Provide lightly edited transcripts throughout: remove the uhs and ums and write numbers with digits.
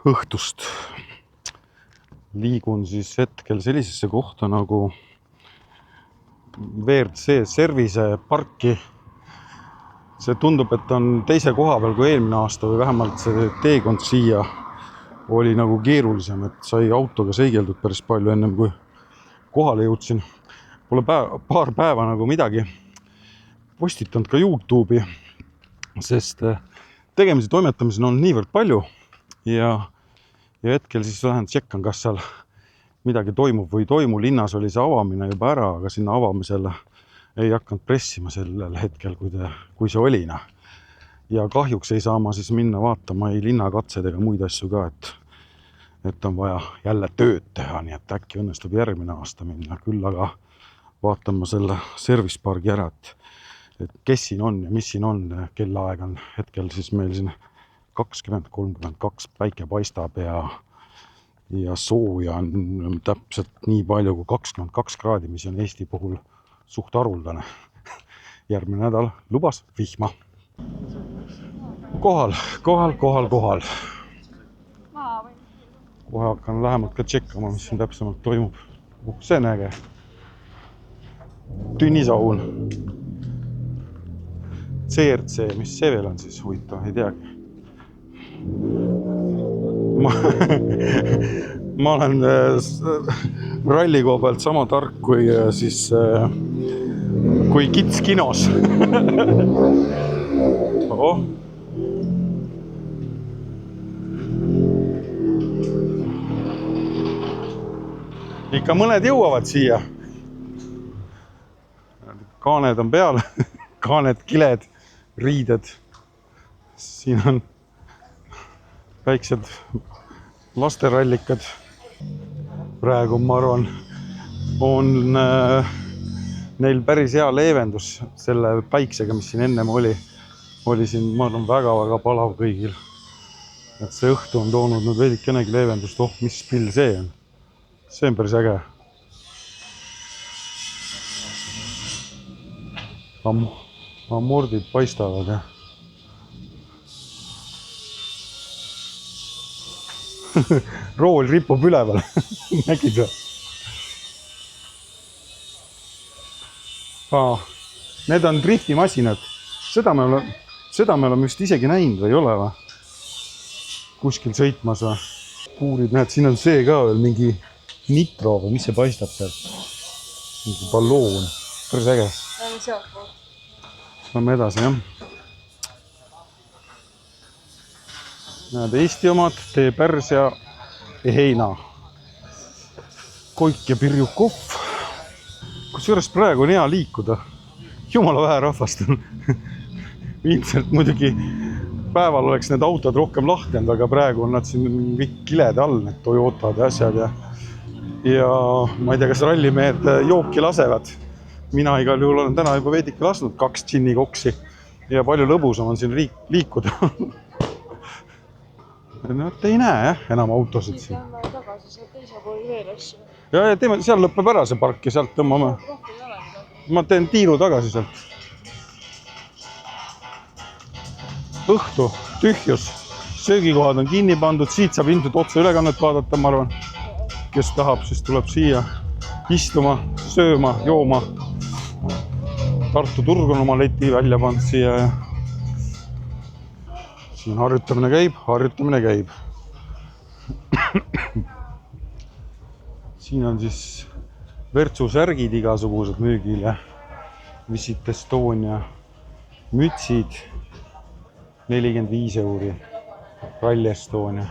õhtust. Liigun siis hetkel sellisesse kohta nagu WRC Service parki. See tundub, et on teise koha peal kui eelmine aasta või vähemalt see teekond siia oli nagu keerulisem, et sai autoga seigeldud päris palju ennem kui kohale jõudsin. Pole paar päeva nagu midagi postitanud ka YouTube'i, sest tegemise toimetamisel on niivõrd palju ja hetkel siis lähen tšekkan, kas seal midagi toimub või ei toimu. Linnas oli see avamine juba ära, aga sinna avamisele ei hakanud pressima sellel hetkel, kui see oli. Ja kahjuks ei saa ma siis minna vaatama ei linnakatsed ega muid asju ka, et on vaja jälle tööd teha, nii et äkki õnnestub järgmine aasta minna. Küll aga vaatan ma selle Service pargi ära, et kes siin on ja mis siin on. Kellaaeg on hetkel siis meil siin 20:32, päike paistab ja sooja on täpselt nii palju kui 22 kraadi, mis on Eesti puhul suht haruldane. Järgmine nädal lubas vihma. Kohal. Kohe hakkan lähemalt ka tšekkama, mis siin täpsemalt toimub. See on äge. Tünnisaun. CRC, mis see veel on siis? Huvitav, ei teagi. Ma olen ralli koha pealt sama tark kui Kits kinos. Oho. Ikka mõned jõuavad siia. Kaaned on peal, kaaned, kiled, riided. Siin on väiksed lasterallikad. Praegu, ma arvan, on neil päris hea leevendus selle päiksega, mis siin ennem oli. Oli siin, ma arvan, väga palav kõigil. Et see õhtu on toonud nüüd veidikenegi leevendust. Oh, mis pill see on? See on päris äge. Ammordid paistavad, jah. Rool ripub üleval. Nägid või? Need on driftimasinad. Seda me oleme just isegi näinud või ei ole või? Kuskil sõitmas või? Kuurid, näed, siin on see ka veel mingi nitro või mis see paistab seal? Mingi balloon. Päris äge. Lähme edasi, jah. Näed, Eesti omad, tee pärs ja heina. Koik ja Pirjukov. Kusjuures praegu on hea liikuda. Jumala vähe rahvast on. Ilmselt muidugi päeval oleks need autod rohkem lahtinud, aga praegu on nad siin kõik kilede all, need Toyotad ja asjad. Ja ma ei tea, kas rallimehed jooki lasevad. Mina igal juhul olen täna juba veidike lasnud 2 džinni koksi ja palju lõbusam on siin liikuda. Ei näe enam autosid siin. Tagasi seal teise pool veel asju. Ja teeme, seal lõppeb ära see park ja sealt tõmbame. Ma teen tiiru tagasi sealt. Õhtu, tühjus, söögikohad on kinni pandud, siit saab ilmselt otse ülekannet vaadata, ma arvan. Kes tahab, siis tuleb siia istuma, sööma, jooma. Tartu turg on oma leti välja pannud siia. Siin harjutamine käib. Siin on siis Virtsu särgid igasugused müügil ja Visit Estonia mütsid 45 €. Rally Estonia.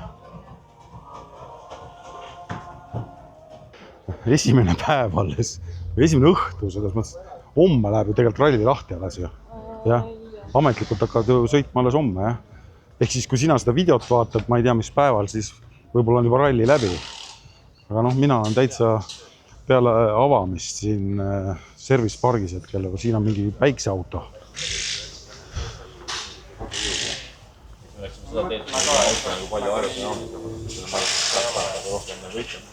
Esimene päev alles, esimene õhtu, selles mõttes, homme läheb ju tegelikult ralli lahti alles ju. Jah, ametlikult hakkavad ju sõitma alles homme, jah. Ehk siis, kui sina seda videot vaatad, ma ei tea, mis päeval, siis võib-olla on juba ralli läbi. Aga noh, mina olen täitsa peale avamist siin Service pargis hetkel, aga siin on mingi päikseauto. Seda teed nagu palju harjutada rohkem võitlenud.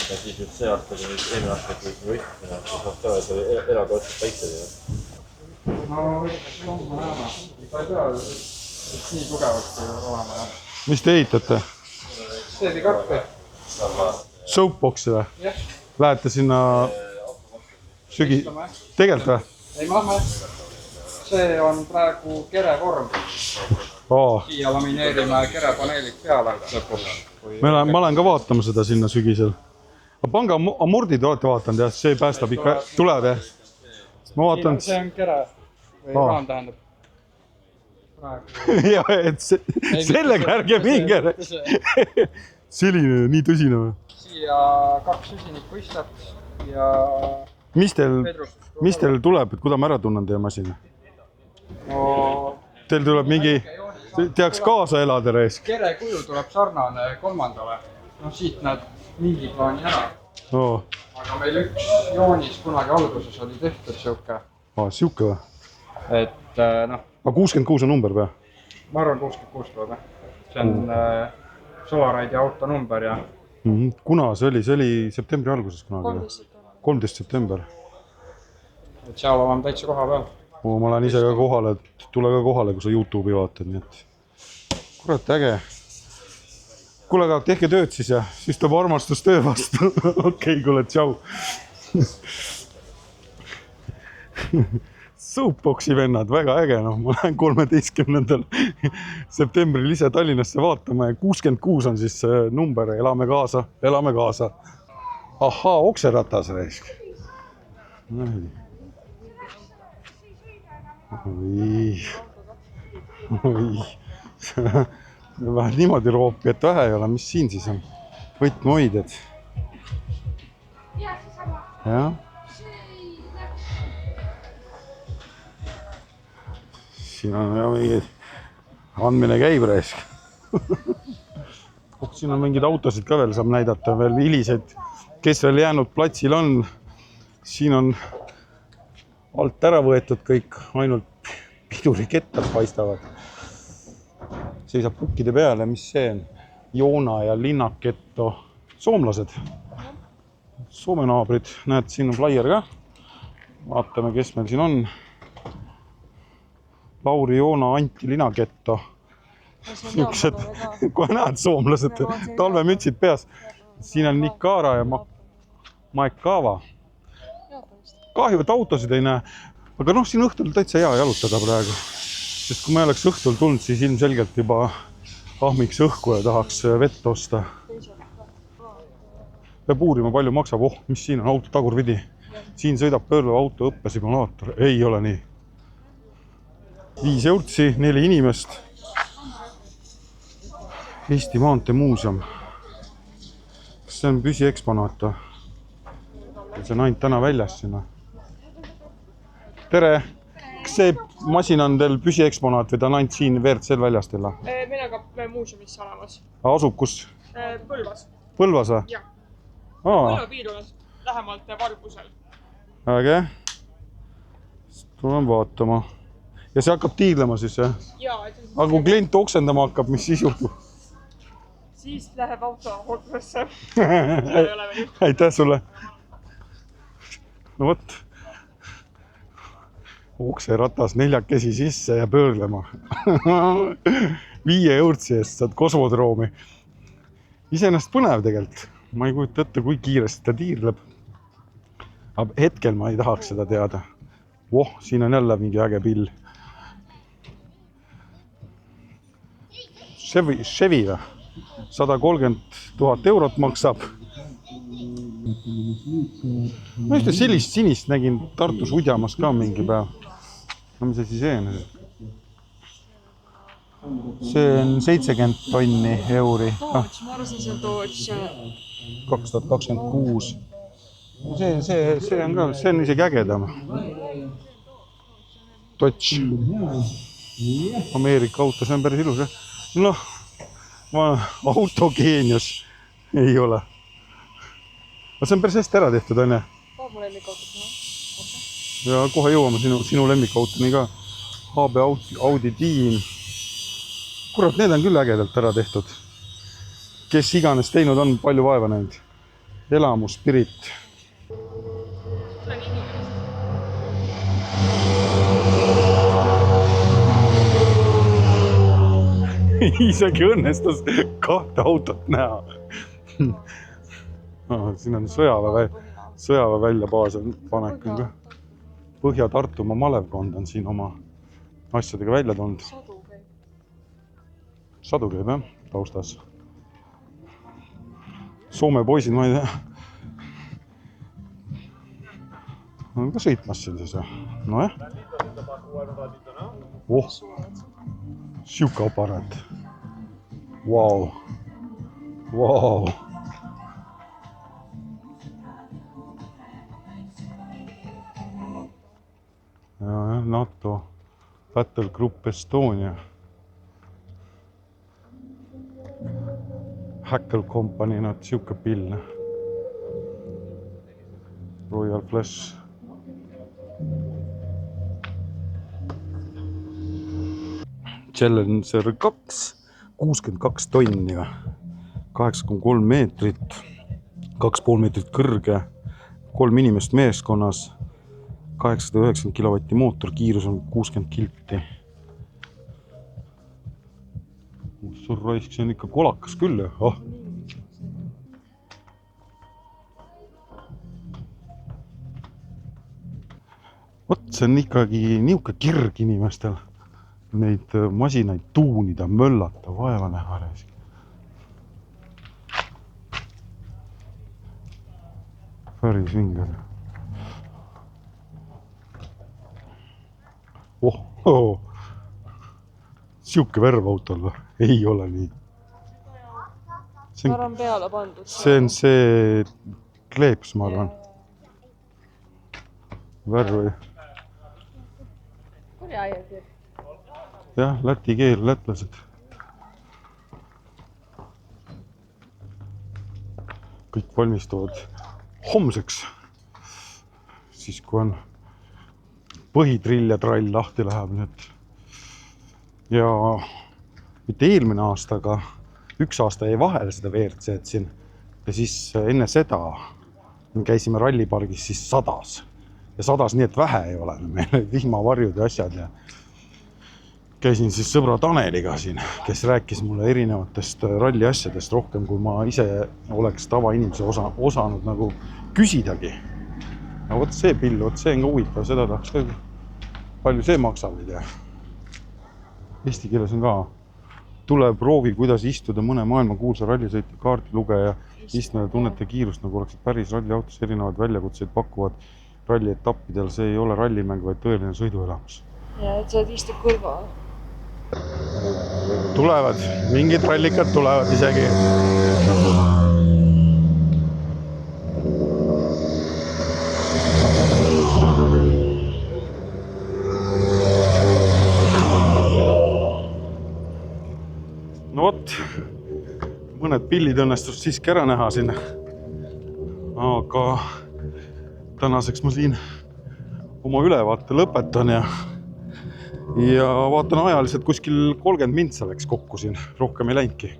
Aga siis nüüd see aasta, kui eelmine aasta võitlenud võitlenud, siis saab ka see eraldi otsad päiksed. No, ma ei tea, et nii tugevalt olema. Mis te ehitate? Steedi kappi. Soapboxi või? Jah. Lähete sinna Tegelt või? Ei maha. See on praegu kerevorm. Siia lamineerime kerepaneelid peale lõpuks. Ma olen ka vaatama seda sinna sügisel. Panga amordid olete vaatanud jah, see päästab ikka, tulevad jah? Ma vaatan... See on kere või raan tähendab. Ja, et sellega ärge minge. Selline, nii tõsine või? Siia 2 süsinikku istat ja... Mis teil tuleb, et kuda ma ära tunnen teie masina? No... Teil tuleb mingi... Teaks kaasa elada reis. Kere kuju tuleb sarnane 3. No siit näed mingi plaani ära. Aga meil üks joonis kunagi alguses oli tehtud siuke. Siuke või? Et noh... Aga 66 on number või? Ma arvan 66 tuleb. See on Solaraidi auto number ja... Kuna see oli septembri alguses kunagi? 13. september. Et seal oleme täitsa koha peal. Ma lähen ise ka kohale, tule ka kohale, kui sa YouTube'i vaatad, nii et... Kurat, äge. Kuule, aga tehke tööd siis ja siis tuleb armastus töö vastu. Okei, kuule, tšau. Soapboxi vennad, väga äge, noh, ma lähen 13. septembril ise Tallinnasse vaatama ja 66 on siis number, elame kaasa, elame kaasa. Ahaa, okseratas reisk. Vähe niimoodi roopi, et vähe ei ole, mis siin siis on? Võtmehoidjad. Jah. Siin on mingi andmine käib reisk. Siin on mingid autosid ka veel saab näidata, veel hilised, kes veel jäänud platsil on. Siin on alt ära võetud kõik, ainult pidurikettad paistavad. Seisab pukkide peale, mis see on? Joona ja Linnaketto, soomlased. Soome naabrid, näed, siin on flyer ka. Vaatame, kes meil siin on. Lauri, Joona, Antti, Linnaketto. Kohe näed soomlased, talvemütsid peas. Siin on Nikara ja Maekava. Kahju, et autosid ei näe. Aga noh, siin õhtul täitsa hea jalutada praegu. Sest kui ma oleks õhtul tulnud, siis ilmselgelt juba ahmiks õhku ja tahaks vett osta. Peab uurima, palju maksab. Mis siin on auto tagurpidi. Siin sõidab pöörlev auto õppesimulaator. Ei ole nii. 5 eurtsi, 4 inimest. Eesti Maantee Muuseum. Kas see on püsieksponaat? See on ainult täna väljas sinna. Tere! Kas see masin on teil püsieksponaat või ta on ainult siin WRC väljas teil? Meil on ka muuseumisse olemas. Asub kus? Põlvas. Põlvas või? Jah. Põlva piirkonnas, lähemalt Valgusel. Äge. Tulen vaatama. Ja see hakkab tiirlema siis, jah? Jaa. Aga kui klient oksendama hakkab, mis siis juhtub? Siis läheb auto hooldusesse. Aitäh sulle! No võt. Okseratas 4 sisse ja pöörlema. 5 eurtsi eest saad kosmodroomi. Iseenesest põnev tegelikult. Ma ei kujuta ette, kui kiiresti ta tiirleb. Aga hetkel ma ei tahaks seda teada. Siin on jälle mingi äge pill. Chevy või? 130 000 eurot maksab. Ma ühte sellist sinist nägin Tartus Udjamas ka mingi päev. No mis see siis on? See on 70 tonni euri. Dodge, ma arvasin, see on Dodge. 2026. See on ka, see on isegi ägedam. Dodge. Ameerika auto, see on päris ilus. Noh, autogeenius ei ole. Aga see on päris hästi ära tehtud, on ja? Mu lemmikautot, ja kohe jõuame sinu lemmikautoni ka. HB Audi Team. Kurat, need on küll ägedalt ära tehtud. Kes iganes teinud on, palju vaeva näinud. Elamu Spirit. isegi õnnestus 2 autot näha. Siin on sõjaväe väljabaas on panek ka. Põhja-Tartumaa malevkond on siin oma asjadega välja tulnud. Sadu käib jah, taustas. Soome poisid, ma ei tea. On ka sõitmas siin siis, jah. No jah. Siuke aparaat. Vau. Vau. Ja, NATO Battle Group Estonia. Hackle Company, siuke pill. Royal Flash. Challenger 2, 62 tonni, 8,3 meetrit, 2,5 meetrit kõrge, 3 inimest meeskonnas, 890 kilovatti mootor, kiirus on 60 kilti. Raisk, see on ikka kolakas küll, jah. Vot see on ikkagi niuke kirg inimestel. Neid masinaid tuunida, möllata, vaeva näha raisk. Päris vinge. Siuke värv autol või? Ei ole nii. Seal on peale pandud. See on see kleeps, ma arvan. Värv. Jah, Läti keel, lätlased. Kõik valmistuvad homseks. Siis kui on põhitrill ja trall lahti läheb nüüd. Ja mitte eelmine aasta, aga 1 aasta jäi vahele seda WRC-d siin. Ja siis enne seda me käisime rallipargis, siis sadas. Ja sadas nii, et vähe ei ole. Meil olid vihmavarjud ja asjad ja käisin siis sõbra Taneliga siin, kes rääkis mulle erinevatest ralli asjadest rohkem, kui ma ise oleks tavainimese osanud nagu küsidagi. Ja vot see pill, vot see on ka huvitav, seda tahaks ka, palju see maksab, ei tea. Eesti keeles on ka, tule proovi, kuidas istuda mõne maailma kuulsa rallisõitja kaardilugeja, istmele tunnete kiirust, nagu oleksid päris ralliautos erinevad väljakutseid pakkuvad rallietappidel, see ei ole rallimäng, vaid tõeline sõiduelamus. Ja et sa istub kõrval. Tulevad, mingid rallikad tulevad isegi. No vot, mõned pillid õnnestus siiski ära näha siin. Aga tänaseks ma siin oma ülevaate lõpetan ja vaatan ajaliselt kuskil 30 mintsa läks kokku siin, rohkem ei läinudki.